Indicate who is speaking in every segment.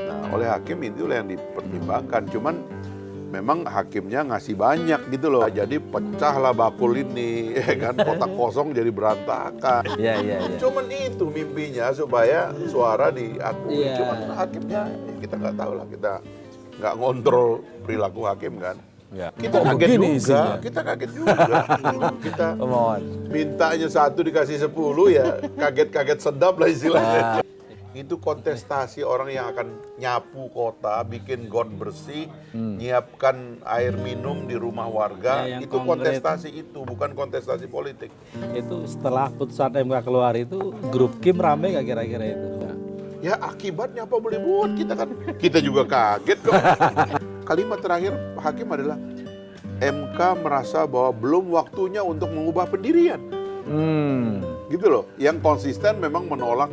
Speaker 1: Nah, oleh hakim itulah yang dipertimbangkan. Cuman memang hakimnya ngasih banyak gitu loh. Jadi pecahlah bakul ini, ya kan, kotak kosong jadi berantakan.
Speaker 2: Iya.
Speaker 1: Cuman itu mimpinya supaya suara diakui.
Speaker 3: Iya.
Speaker 1: Cuman hakimnya ya kita nggak tahu lah, kita nggak ngontrol perilaku hakim kan.
Speaker 2: Ya.
Speaker 1: Kita
Speaker 2: Kok
Speaker 1: kaget
Speaker 2: begini
Speaker 1: juga,
Speaker 2: isinya?
Speaker 1: kita kaget juga. Kita
Speaker 2: Pemohon.
Speaker 1: mintanya 1 dikasih 10 ya kaget-kaget sedap lah istilahnya. Itu kontestasi orang yang akan nyapu kota, bikin got bersih, nyiapkan air minum di rumah warga.
Speaker 3: Ya, yang
Speaker 1: itu
Speaker 3: konkret.
Speaker 1: kontestasi itu, bukan kontestasi politik.
Speaker 3: Itu setelah putusan MK keluar itu grup Kim rame gak kira-kira itu?
Speaker 1: Ya akibatnya apa boleh buat, kita juga kaget kok. Kalimat terakhir hakim adalah MK merasa bahwa belum waktunya untuk mengubah pendirian. Gitu loh. Yang konsisten memang menolak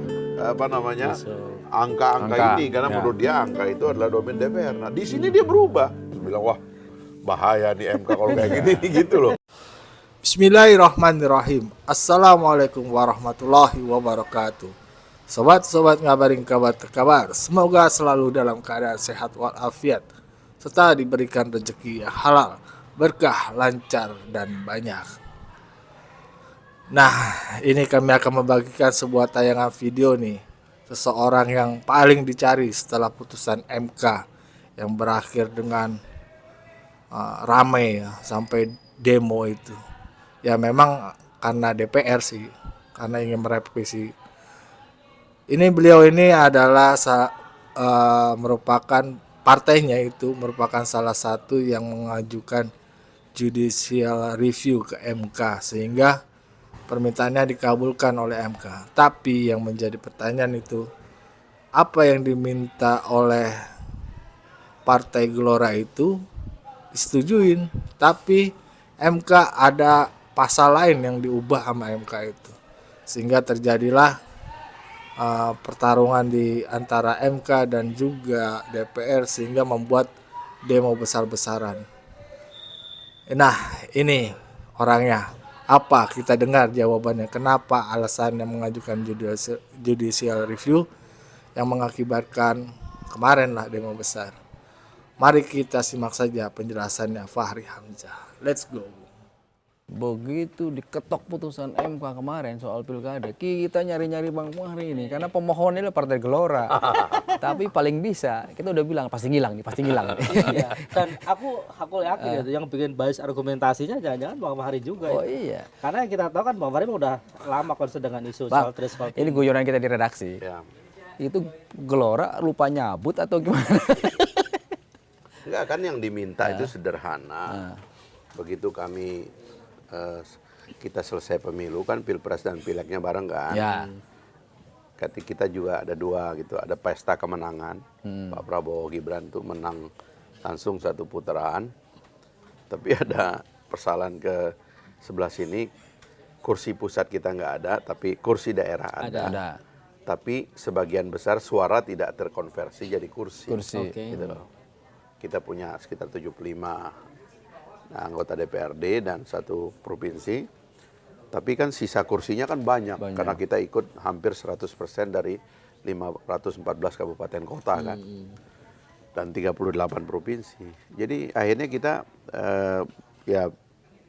Speaker 1: angka-angka ini karena menurut dia angka itu adalah domain DPR. Nah, di sini dia berubah. Bilang, wah, bahaya nih MK kalau kayak gini gitu loh.
Speaker 4: Bismillahirrahmanirrahim. Assalamualaikum warahmatullahi wabarakatuh. Sobat-sobat ngabarin kabar, semoga selalu dalam keadaan sehat walafiat serta diberikan rezeki yang halal, berkah, lancar, dan banyak. Nah, ini kami akan membagikan sebuah tayangan video nih. Seseorang yang paling dicari setelah putusan MK yang berakhir dengan ramai ya, sampai demo itu. Ya memang karena DPR sih, karena ingin merevisi. Ini beliau ini adalah merupakan partainya itu merupakan salah satu yang mengajukan judicial review ke MK sehingga permintaannya dikabulkan oleh MK. Tapi yang menjadi pertanyaan itu apa yang diminta oleh Partai Gelora itu disetujuin, tapi MK ada pasal lain yang diubah sama MK itu sehingga terjadilah pertarungan di antara MK dan juga DPR sehingga membuat demo besar-besaran. Nah, ini orangnya. Apa? Kita dengar jawabannya. Kenapa alasannya mengajukan judicial review yang mengakibatkan kemarin lah demo besar. Mari kita simak saja penjelasannya Fahri Hamzah. Let's go.
Speaker 2: Begitu diketok putusan MK kemarin soal pilkada, kita nyari-nyari Bang Fahri ini karena pemohonnya adalah Partai Gelora. Tapi paling bisa, kita udah bilang pasti ngilang nih, pasti ngilang.
Speaker 3: Iya. Dan aku yakin itu yang bikin bias argumentasinya jangan-jangan Bang Fahri juga.
Speaker 2: Oh
Speaker 3: itu.
Speaker 2: iya.
Speaker 3: Karena kita tahu kan Bang Fahri udah lama concern dengan isu
Speaker 2: Bang,
Speaker 3: soal threshold.
Speaker 2: ini guyonan kita di redaksi.
Speaker 1: Ya.
Speaker 2: Itu Gelora lupa nyabut atau gimana?
Speaker 1: Enggak, kan yang diminta itu sederhana. Begitu kita selesai pemilu kan pilpres dan pileknya bareng kan.
Speaker 2: Ya.
Speaker 1: Kita juga ada 2 gitu, ada pesta kemenangan. Pak Prabowo Gibran tuh menang langsung 1 putaran. Tapi ada persoalan ke sebelah sini, kursi pusat kita nggak ada, tapi kursi daerah ada. Tapi sebagian besar suara tidak terkonversi jadi kursi. Gitu loh. Kita punya sekitar 75 anggota DPRD dan 1 provinsi. Tapi kan sisa kursinya kan banyak. Karena kita ikut hampir 100% dari 514 kabupaten kota kan. Dan 38 provinsi. Jadi akhirnya kita ya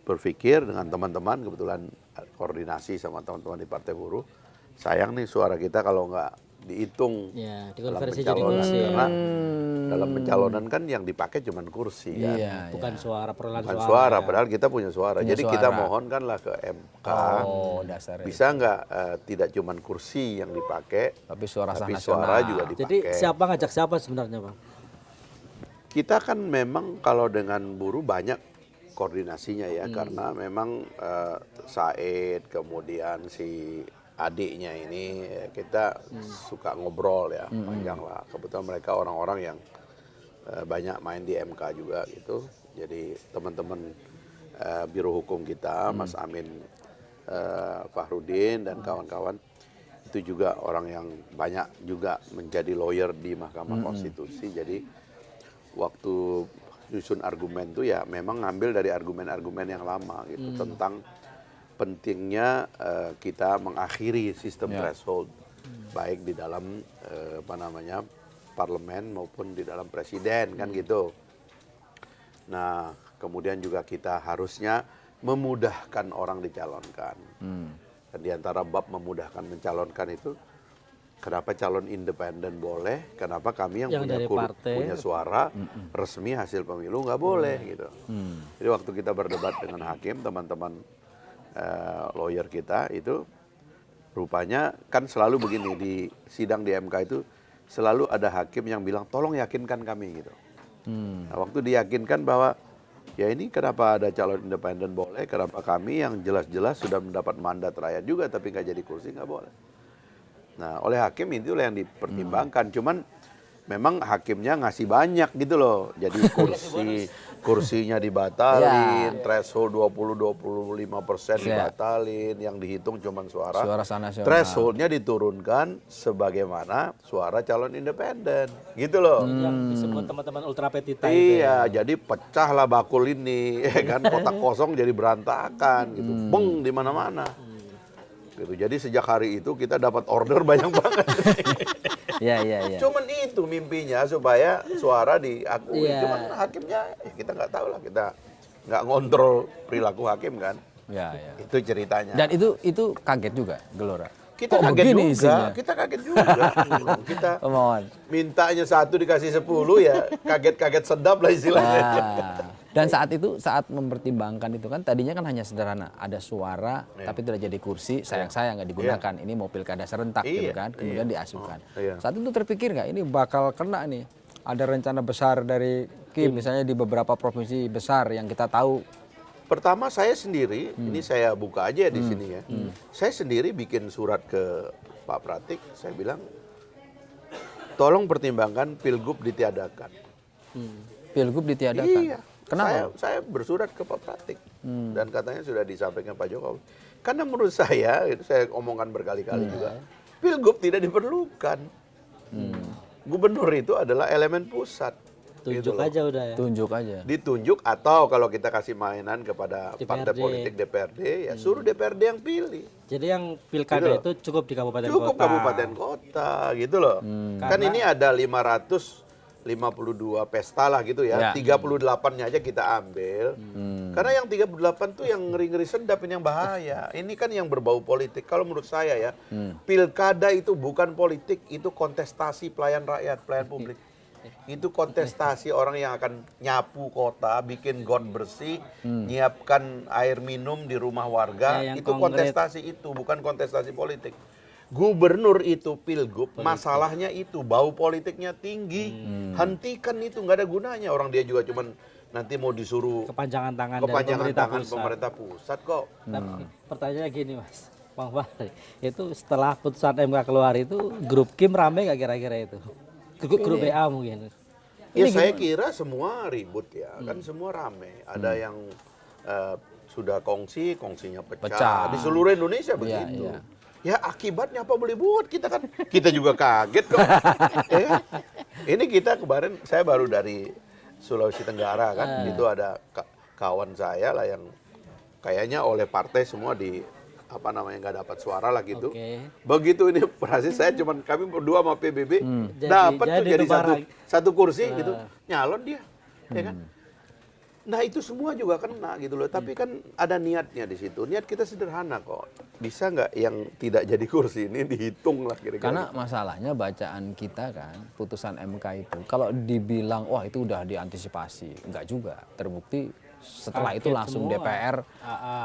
Speaker 1: berpikir dengan teman-teman, kebetulan koordinasi sama teman-teman di Partai Buruh. Sayang nih suara kita kalau nggak dihitung dalam pencalonan. Karena dalam pencalonan kan yang dipakai cuma kursi kan.
Speaker 3: Bukan suara, perolehan
Speaker 1: Bukan
Speaker 3: suara.
Speaker 1: suara, padahal kita punya suara. Jadi kita
Speaker 2: suara.
Speaker 1: mohonkanlah ke MK.
Speaker 2: Dasarnya.
Speaker 1: Bisa nggak tidak cuma kursi yang dipakai,
Speaker 2: Tapi suara sah
Speaker 1: tapi
Speaker 2: nasional.
Speaker 1: suara juga dipakai.
Speaker 3: Jadi siapa ngajak siapa sebenarnya Bang?
Speaker 1: Kita kan memang kalau dengan buruh banyak koordinasinya ya, karena memang Said, kemudian si adiknya ini kita suka ngobrol ya, panjang lah. Kebetulan mereka orang-orang yang banyak main di MK juga gitu. Jadi teman-teman Biro Hukum kita, Mas Amin Fahrudin dan kawan-kawan itu juga orang yang banyak juga menjadi lawyer di Mahkamah Konstitusi. Jadi waktu nyusun argumen itu ya memang ngambil dari argumen-argumen yang lama gitu tentang pentingnya kita mengakhiri sistem threshold baik di dalam parlemen maupun di dalam presiden kan gitu. Nah, kemudian juga kita harusnya memudahkan orang dicalonkan. Dan di antara bab memudahkan mencalonkan itu, kenapa calon independen boleh, kenapa kami yang
Speaker 3: dari partai
Speaker 1: punya suara resmi hasil pemilu nggak boleh gitu. Jadi waktu kita berdebat dengan hakim, teman-teman lawyer kita itu rupanya kan selalu begini, di sidang di MK itu selalu ada hakim yang bilang tolong yakinkan kami gitu. Nah, waktu diyakinkan bahwa ya ini kenapa ada calon independen boleh, kenapa kami yang jelas-jelas sudah mendapat mandat rakyat juga tapi nggak jadi kursi nggak boleh. Nah, oleh hakim itu yang dipertimbangkan. Cuman memang hakimnya ngasih banyak gitu loh. Jadi kursinya dibatalin, threshold 20-25% dibatalin, yang dihitung cuman suara
Speaker 2: nasional.
Speaker 1: Thresholdnya diturunkan sebagaimana suara calon independen, gitu loh.
Speaker 3: Yang disebut teman-teman ultra petita itu.
Speaker 1: Iya, jadi pecahlah bakul ini, ya kan, kotak kosong jadi berantakan, gitu, beng di mana-mana. Gitu. Jadi sejak hari itu kita dapat order banyak banget.
Speaker 2: Iya.
Speaker 1: Cuman itu mimpinya supaya suara diakui.
Speaker 3: Iya.
Speaker 1: Cuman hakimnya ya kita nggak tahu lah, kita nggak ngontrol perilaku hakim kan.
Speaker 2: Ya.
Speaker 1: Itu ceritanya.
Speaker 2: Dan itu kaget juga Gelora.
Speaker 1: Kita
Speaker 2: Kok
Speaker 1: kaget
Speaker 2: begini
Speaker 1: juga,
Speaker 2: isinya?
Speaker 1: kita kaget juga. Kita
Speaker 2: Pemohon.
Speaker 1: mintanya 1 dikasih 10 ya, kaget-kaget sedap lah istilahnya.
Speaker 2: Dan saat mempertimbangkan itu kan tadinya kan hanya sederhana, ada suara tapi tidak jadi kursi, sayang-sayang nggak digunakan. Ini mau pilkada serentak gitu kan, kemudian diasuhkan. Saat itu terpikir nggak ini bakal kena nih? Ada rencana besar dari Kim misalnya di beberapa provinsi besar yang kita tahu.
Speaker 1: Pertama saya sendiri, ini saya buka aja di sini ya. Saya sendiri bikin surat ke Pak Pratik, saya bilang tolong pertimbangkan Pilgub ditiadakan.
Speaker 2: Pilgub ditiadakan.
Speaker 1: Iya.
Speaker 2: Kenapa?
Speaker 1: Saya bersurat ke Pak Pratik dan katanya sudah disampaikan Pak Jokowi. Karena menurut saya, itu saya omongkan berkali-kali juga, Pilgub tidak diperlukan. Gubernur itu adalah elemen pusat.
Speaker 3: Tunjuk
Speaker 1: gitu
Speaker 3: aja udah ya.
Speaker 2: Tunjuk aja.
Speaker 1: Ditunjuk atau kalau kita kasih mainan kepada partai
Speaker 3: DPRD.
Speaker 1: politik DPRD, ya suruh DPRD yang pilih.
Speaker 3: Jadi yang pilkada
Speaker 1: Gitu
Speaker 3: itu cukup di kabupaten
Speaker 1: Cukup
Speaker 3: kota.
Speaker 1: kabupaten kota gitu loh. Kan
Speaker 3: Karena-
Speaker 1: ini ada 552 pesta lah gitu ya. 38-nya aja kita ambil. Karena yang 38 tuh yang ngeri-ngeri sedap, ini yang bahaya. Ini kan yang berbau politik. Kalau menurut saya ya, pilkada itu bukan politik, itu kontestasi pelayan rakyat, pelayan publik. Itu kontestasi orang yang akan nyapu kota, bikin got bersih, nyiapkan air minum di rumah warga.
Speaker 3: Ya, yang
Speaker 1: itu
Speaker 3: konkret.
Speaker 1: kontestasi itu, bukan kontestasi politik. Gubernur itu pilgub, masalahnya itu bau politiknya tinggi. Hentikan itu, nggak ada gunanya. Orang dia juga cuman nanti mau disuruh
Speaker 3: Kepanjangan tangan dari
Speaker 1: kepanjangan
Speaker 3: pemerintah
Speaker 1: tangan
Speaker 3: pusat.
Speaker 1: pemerintah pusat kok.
Speaker 3: Tapi pertanyaannya gini Mas, Bang Fahri, itu setelah putusan MK keluar itu grup Kim rame nggak kira-kira itu? Grup BA mungkin.
Speaker 1: Ya saya kira semua ribut ya, kan semua rame. Ada yang sudah kongsinya pecah. Di seluruh Indonesia begitu.
Speaker 2: iya.
Speaker 1: Ya akibatnya apa boleh buat, kita kan, kita juga kaget kok. Ya kan? Ini kita kemarin, saya baru dari Sulawesi Tenggara kan, itu ada kawan saya lah yang kayaknya oleh partai semua nggak dapat suara lah gitu.
Speaker 3: Oke.
Speaker 1: Begitu ini berhasil, saya cuman kami berdua sama PBB dapat tuh
Speaker 3: jadi
Speaker 1: jadi
Speaker 3: numpang.
Speaker 1: satu kursi gitu, nyalon dia, ya kan? Nah itu semua juga kena gitu loh. Tapi kan ada niatnya di situ. Niat kita sederhana kok. Bisa nggak yang tidak jadi kursi ini dihitung lah kira-kira.
Speaker 2: Karena masalahnya bacaan kita kan, putusan MK itu, kalau dibilang wah itu udah diantisipasi, enggak juga. Terbukti setelah itu
Speaker 3: Kaget
Speaker 2: langsung
Speaker 3: semua.
Speaker 2: DPR,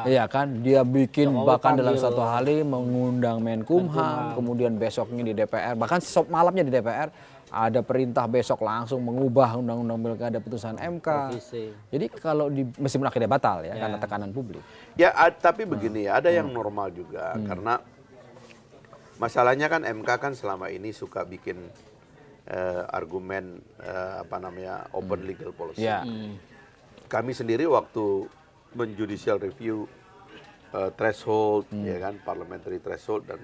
Speaker 2: iya kan, dia bikin
Speaker 3: Jokowi
Speaker 2: bahkan dalam
Speaker 3: panggil.
Speaker 2: satu hari mengundang Menkumham, kemudian besoknya di DPR, bahkan malamnya di DPR ada perintah besok langsung mengubah undang-undang pilkada putusan MK.
Speaker 3: Revisi.
Speaker 2: Jadi kalau meskipun akhirnya batal ya, karena tekanan publik.
Speaker 1: Ya tapi begini ya, ada yang normal juga. Karena masalahnya kan MK kan selama ini suka bikin argumen open legal policy.
Speaker 2: Ya.
Speaker 1: Kami sendiri waktu menjudicial review threshold, ya kan, parliamentary threshold dan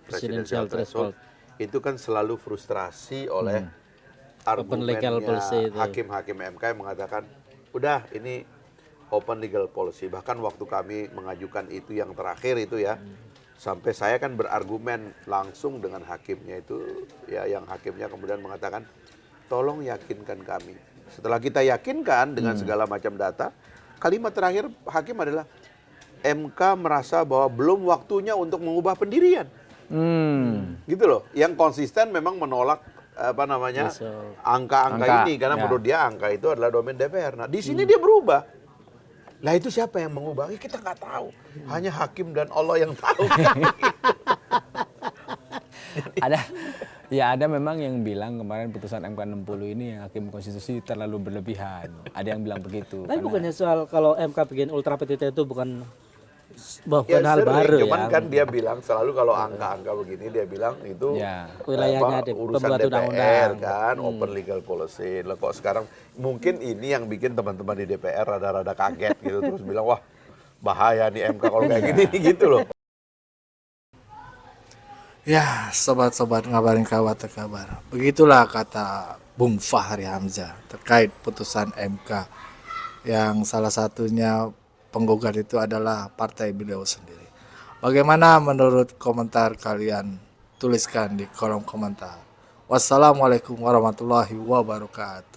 Speaker 1: presidential threshold, itu kan selalu frustrasi oleh
Speaker 3: Open legal
Speaker 1: argumennya
Speaker 3: policy itu.
Speaker 1: hakim-hakim MK yang mengatakan, udah ini open legal policy. Bahkan waktu kami mengajukan itu yang terakhir itu ya, Sampai saya kan berargumen langsung dengan hakimnya itu, ya yang hakimnya kemudian mengatakan, tolong yakinkan kami. Setelah kita yakinkan dengan segala macam data, kalimat terakhir hakim adalah, MK merasa bahwa belum waktunya untuk mengubah pendirian. Gitu loh. Yang konsisten memang menolak angka-angka ini, karena menurut dia angka itu adalah domain DPR. Nah, di sini dia berubah. Lah itu siapa yang mengubah? Kita nggak tahu. Hanya hakim dan Allah yang tahu.
Speaker 2: ada memang yang bilang kemarin putusan MK 60 ini yang hakim konstitusi terlalu berlebihan. Ada yang bilang begitu.
Speaker 3: Tapi bukannya soal kalau MK bikin ultra petita itu bukan
Speaker 1: Ya,
Speaker 3: hal
Speaker 1: sering,
Speaker 3: baru
Speaker 1: cuman
Speaker 3: ya.
Speaker 1: kan dia bilang selalu kalau angka-angka begini dia bilang itu
Speaker 3: Wilayahnya
Speaker 1: urusan
Speaker 3: pembuat
Speaker 1: DPR
Speaker 3: undang-undang.
Speaker 1: kan, open legal policy. Lah kok sekarang mungkin ini yang bikin teman-teman di DPR rada-rada kaget gitu, terus bilang wah bahaya nih MK kalau kayak gini gitu loh.
Speaker 4: Ya, sobat-sobat ngabarin kabar terkabar. Begitulah kata Bung Fahri Hamzah terkait putusan MK yang salah satunya penggugat itu adalah partai beliau sendiri. Bagaimana menurut komentar kalian? Tuliskan di kolom komentar. Wassalamualaikum warahmatullahi wabarakatuh.